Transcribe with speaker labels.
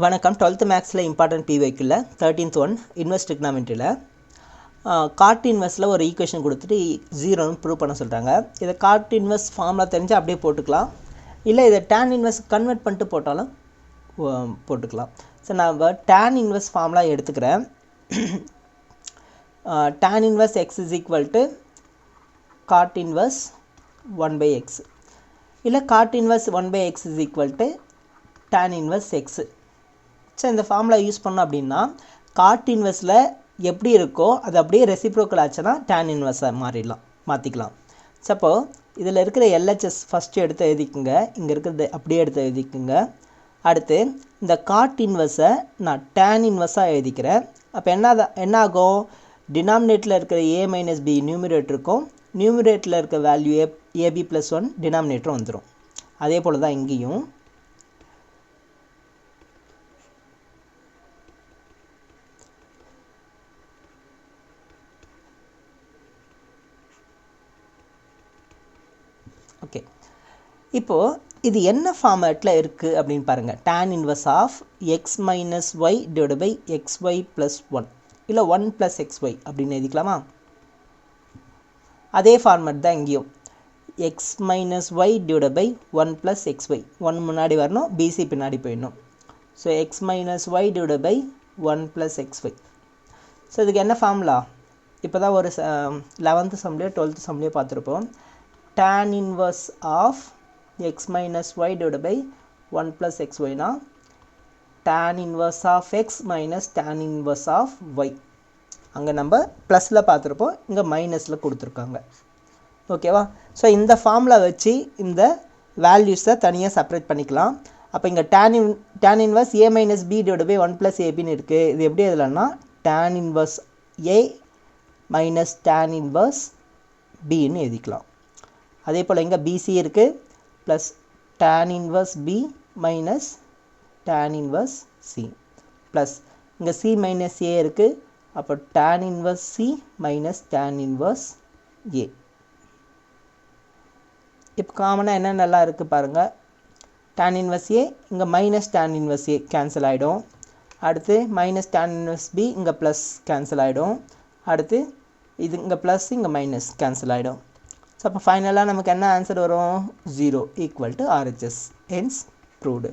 Speaker 1: வணக்கம். 12th மேக்ஸில் important பிவைக்குள்ள 13th ஒன் இன்வெர்ஸ் ட்ரிக்னாமெட்ரியில் காட் இன்வெர்ஸில் ஒரு ஈக்குவேஷன் கொடுத்துட்டு ஜீரோன்னு ப்ரூவ் பண்ண சொல்கிறாங்க. இதை காட் இன்வெர்ஸ் ஃபார்முலா தெரிஞ்சு அப்படியே போட்டுக்கலாம், இல்லை இதை டேன் இன்வெர்ஸ் கன்வெர்ட் பண்ணிட்டு போட்டாலும் போட்டுக்கலாம். ஸோ நான் டேன் இன்வெர்ஸ் ஃபார்முலா எடுத்துக்கிறேன். Tan inverse x is equal to cot inverse 1/x, இல்லை cot inverse 1/x is equal to tan inverse x. So இந்த ஃபார்முலா யூஸ் பண்ணோம் அப்படின்னா காட் இன்வெர்ஸில் எப்படி இருக்கோ அது அப்படியே ரெசிப்ரோக்கல் ஆச்சுன்னா டேன் இன்வெர்ஸை மாற்றிக்கலாம். சப்போ இதில் இருக்கிற எல்ஹெச்எஸ் ஃபஸ்ட்டு எடுத்து எழுதிக்குங்க, இங்கே இருக்கிறது அப்படியே எடுத்து எழுதிக்குங்க. அடுத்து இந்த காட் இன்வெர்ஸை நான் டேன் இன்வெர்ஸாக எழுதிக்கிறேன். அப்போ என்ன ஆகும், டினாமினேட்டில் இருக்கிற a மைனஸ் பி நியூமிரேட்டருக்கும் நியூமிரேட்டில் இருக்க வேல்யூ ஏபி ப்ளஸ் 1 டினாமினேட்டரும் வந்துடும். அதே போல் தான் இங்கேயும் ஓகே. இப்போது இது என்ன ஃபார்மேட்டில் இருக்குது அப்படின்னு பாருங்கள். tan inverse of x minus y divide by xy plus 1, இல்லை 1 + xy அப்படின்னு எழுதிக்கலாமா? அதே ஃபார்மேட் தான் இங்கேயும், x minus y divide by 1 + xy, 1 முன்னாடி வரணும், பிசி பின்னாடி போயிடணும். So x minus y divide by 1 + xy. So இதுக்கு என்ன ஃபார்முலா இப்போ தான் ஒரு 11th சம்லேயோ 12th சம்லேயோ பார்த்துருப்போம். tan inverse of x minus y divided by 1 plus xy na tan inverse of x minus tan inverse of y. அங்கே நம்ம ப்ளஸில் பார்த்துருப்போம், இங்கே மைனஸில் கொடுத்துருக்காங்க. ஓகேவா? ஸோ இந்த ஃபார்முலா வச்சு இந்த வேல்யூஸை தனியாக செப்பரேட் பண்ணிக்கலாம். அப்போ இங்கே tan inverse a minus b divided by 1 plus abன்னு இருக்குது. இது எப்படி எழுதலாம்னா tan inverse a minus tan inverse bன்னு எழுதிக்கலாம். அதே போல் இங்கே பிசி இருக்குது, plus tan inverse B minus tan inverse C, plus இங்கே சி மைனஸ் ஏ இருக்குது. அப்போ tan inverse C minus tan inverse A. இப்போ காமனாக என்னென்னலாம் இருக்குது பாருங்கள். tan இன்வர்ஸ் ஏ இங்கே minus tan inverse A cancel ஆகிடும். அடுத்து மைனஸ் tan இன்வர்ஸ் பி இங்கே ப்ளஸ் கேன்சல் ஆகிடும். அடுத்து இது இங்கே ப்ளஸ் இங்கே மைனஸ் கேன்சல் ஆகிடும். ஸோ அப்போ ஃபைனலாக நமக்கு என்ன ஆன்சர் வரும், 0 = RHS. Hence proved.